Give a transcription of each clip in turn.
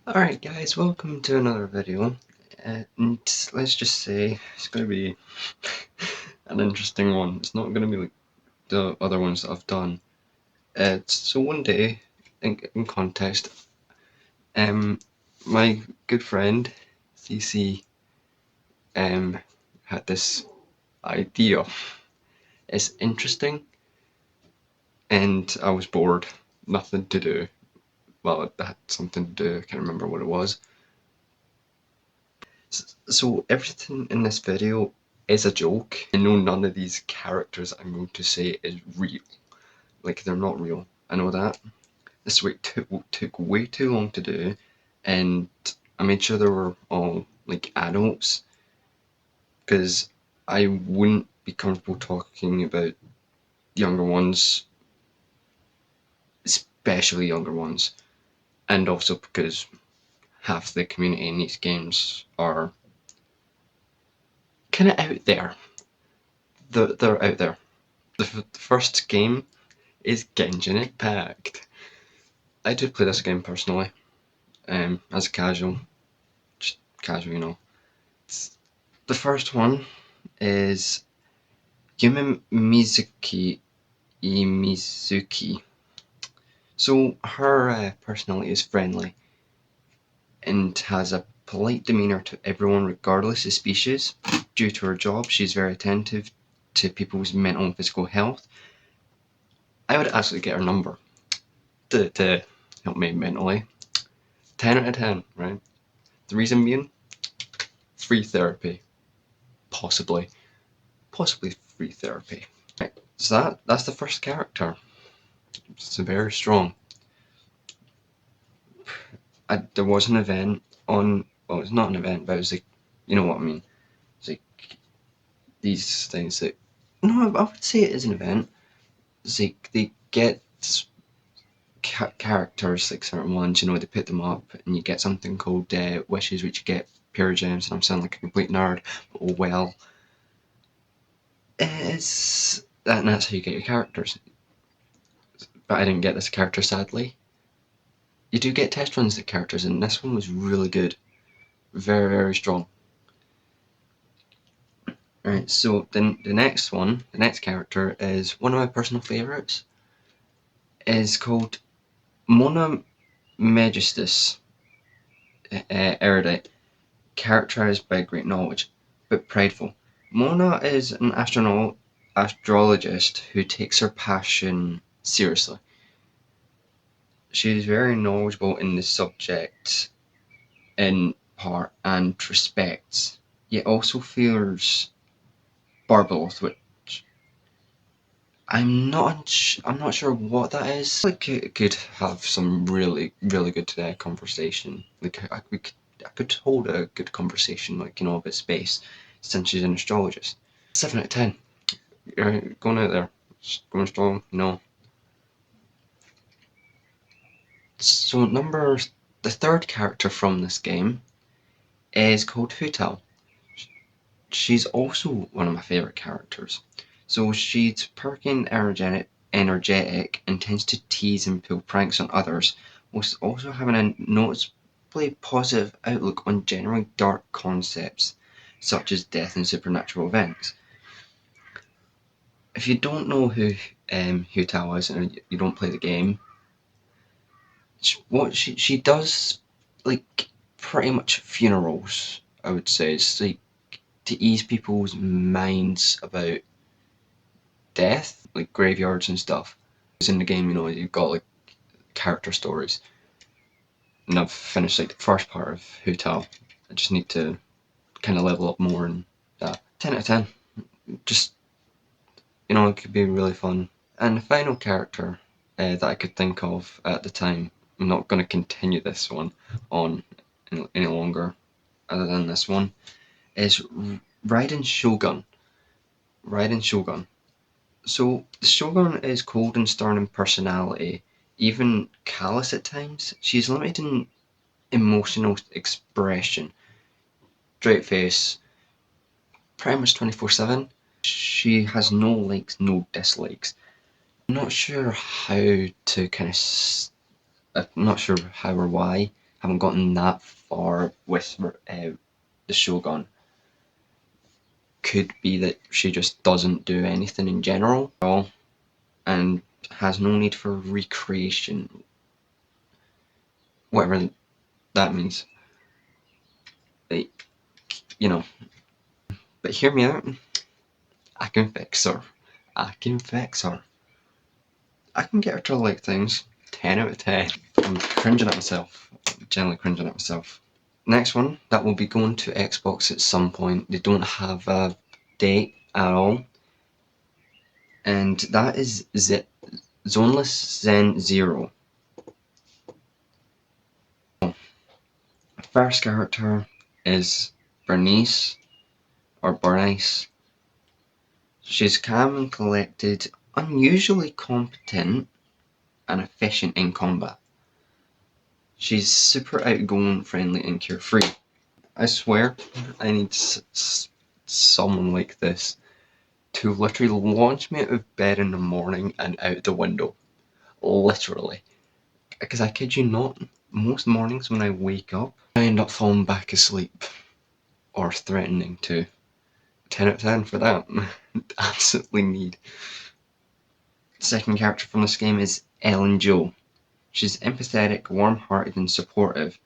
Alright guys, welcome to another video, and let's just say it's going to be an interesting one. It's not going to be like the other ones that I've done. So one day, in context, my good friend, CC, had this idea. It's interesting, and I was bored, nothing to do. Well, I had something to do, I can't remember what it was. So everything in this video is a joke. I know none of these characters I'm going to say is real. Like, they're not real. I know that. This week took way too long to do, and I made sure they were all like adults, because I wouldn't be comfortable talking about younger ones, especially younger ones, and also because half the community in these games are kind of out there. They're out there. The first game is Genshin Impact. I do play this game personally, as a casual, just casual, you know. The first one is Yume Mizuki. So her personality is friendly and has a polite demeanour to everyone regardless of species. Due to her job, she's very attentive to people's mental and physical health. I would actually get her number to help me mentally. 10 out of 10, right? The reason being, free therapy. Possibly free therapy. Right, so that's the first character. It's very strong. There was an event on, well, it's not an event, but it was like, you know what I mean. It's like these things that, no, I would say it is an event. It's like they get characters, like certain ones, you know, they put them up and you get something called wishes, which you get pure gems, and I'm sounding like a complete nerd, but oh well. It's and that's how you get your characters. But I didn't get this character, sadly. You do get test runs at characters, and this one was really good. Very, very strong. Alright, so the next one, the next character is one of my personal favourites. Is called Mona Magistus, erudite, characterized by great knowledge, but prideful. Mona is an astrologist who takes her passion seriously. She is very knowledgeable in the subject in part and respects, yet also fears Barbaroth, which I'm not sure what that is. Like, it could have some really good conversation. Like, I could hold a good conversation, like, you know, about space, since she's an astrologist. 7 out of 10. You're going out there, going strong. No. So the third character from this game is called Hu Tao. She's also one of my favourite characters. So she's perky and energetic, and tends to tease and pull pranks on others, whilst also having a noticeably positive outlook on generally dark concepts, such as death and supernatural events. If you don't know who Hu Tao is and you don't play the game, what she does, like, pretty much funerals, I would say. It's like to ease people's minds about death, like graveyards and stuff. In the game, you know, you've got like character stories, and I've finished like the first part of Hu Tao. I just need to kind of level up more, and 10 out of 10. Just, you know, it could be really fun. And the final character that I could think of at the time, I'm not going to continue this one on any longer, other than this one, is Raiden Shogun. Raiden Shogun. So the Shogun is cold and stern in personality, even callous at times. She's limited in emotional expression. Straight face, pretty much 24/7. She has no likes, no dislikes. I'm not sure how to I'm not sure how or why haven't gotten that far with the Shogun. Could be that she just doesn't do anything in general at all and has no need for recreation, whatever that means. Like, you know, but hear me out. I can fix her. I can fix her. I can get her to like things. 10 out of 10. I'm cringing at myself. Generally cringing at myself. Next one, that will be going to Xbox at some point. They don't have a date at all. And that is Zoneless Zen Zero. First character is Bernice, or Bernice. She's calm and collected, unusually competent, and efficient in combat. She's super outgoing, friendly, and carefree. I swear, I need someone like this to literally launch me out of bed in the morning and out the window. Literally. Because I kid you not, most mornings when I wake up, I end up falling back asleep. Or threatening to. 10 out of 10 for that. Absolutely need. Second character from this game is Ellen Jo. She's empathetic, warm-hearted, and supportive.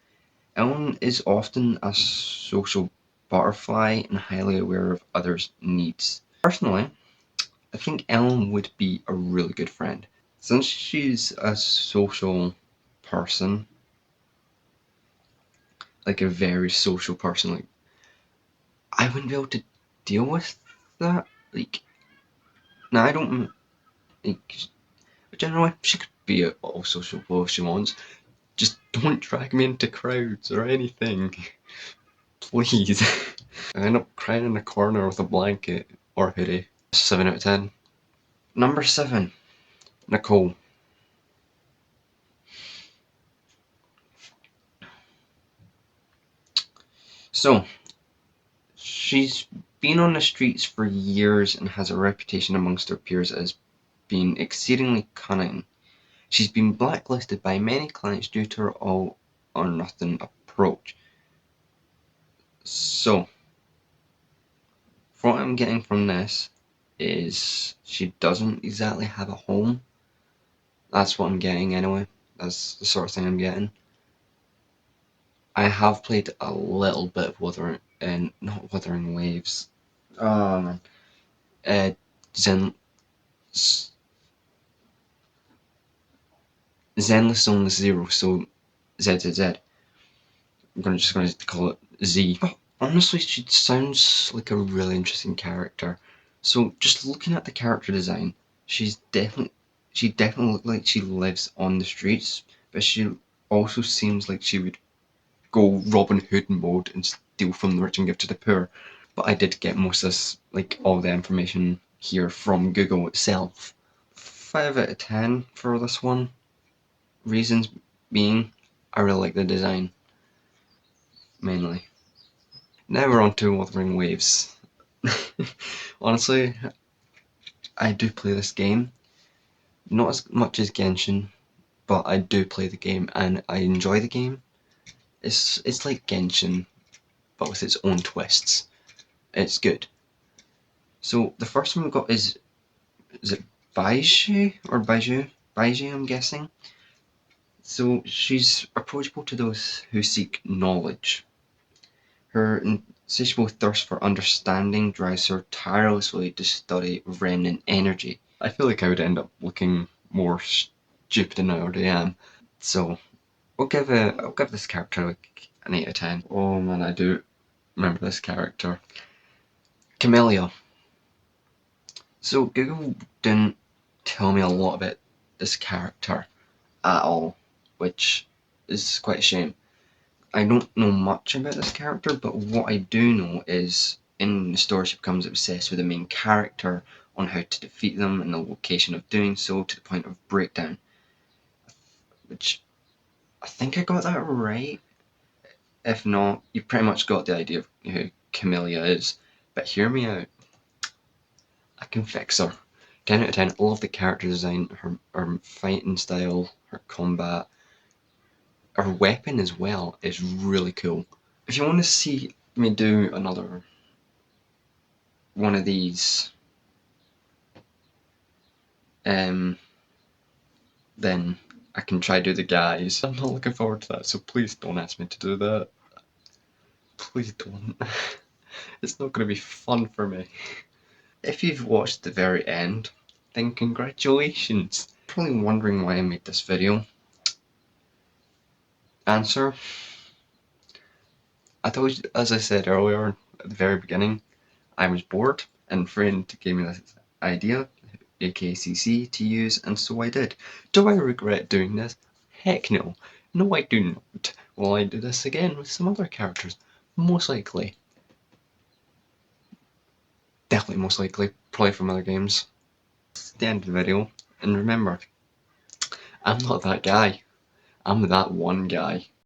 Ellen is often a social butterfly and highly aware of others' needs. Personally, I think Ellen would be a really good friend. Since she's a social person, like a very social person, like I wouldn't be able to deal with that. Like, now I don't like. Generally, she could be all sociable if she wants. Just don't drag me into crowds or anything, please. I end up crying in a corner with a blanket or hoodie. 7 out of 10. Number 7, Nicole. So, she's been on the streets for years and has a reputation amongst her peers as being exceedingly cunning. She's been blacklisted by many clients due to her all or nothing approach. So, what I'm getting from this is she doesn't exactly have a home. That's what I'm getting anyway. That's the sort of thing I'm getting. I have played a little bit of Wuthering, and not Wuthering Waves. Oh man. Zen, Zenless Zone Zero, so ZZZ. Just gonna call it Z. But honestly, she sounds like a really interesting character. So just looking at the character design, she definitely looks like she lives on the streets, but she also seems like she would go Robin Hood mode and steal from the rich and give to the poor. But I did get most of this, like all the information here from Google itself. 5 out of 10 for this one. Reasons being, I really like the design, mainly. Now we're on to Wuthering Waves. Honestly, I do play this game. Not as much as Genshin, but I do play the game and I enjoy the game. It's like Genshin, but with its own twists. It's good. So the first one we've got is it Baizhu or Baizhu? Baizhu, I'm guessing. So she's approachable to those who seek knowledge. Her insatiable thirst for understanding drives her tirelessly to study Renin energy. I feel like I would end up looking more stupid than I already am. So I'll give this character like an 8 out of 10. Oh man, I do remember this character. Camellia. So Google didn't tell me a lot about this character at all, which is quite a shame. I don't know much about this character, but what I do know is in the story she becomes obsessed with the main character on how to defeat them and the location of doing so to the point of breakdown. Which I think I got that right. If not, you pretty much got the idea of who Camellia is. But hear me out. I can fix her. 10 out of 10. I love the character design, her fighting style, her combat, Our weapon as well is really cool. If you want to see me do another one of these, then I can try to do the guys. I'm not looking forward to that, so please don't ask me to do that. Please don't. It's not going to be fun for me. If you've watched the very end, then congratulations. Probably wondering why I made this video. Answer: I told you, as I said earlier at the very beginning, I was bored and a friend gave me this idea, aka CC, to use, and so I did. Do I regret doing this? Heck no. No, I do not. Will I do this again with some other characters? Most likely. Definitely most likely. Probably from other games. That's the end of the video. And remember, I'm not that guy. I'm that one guy.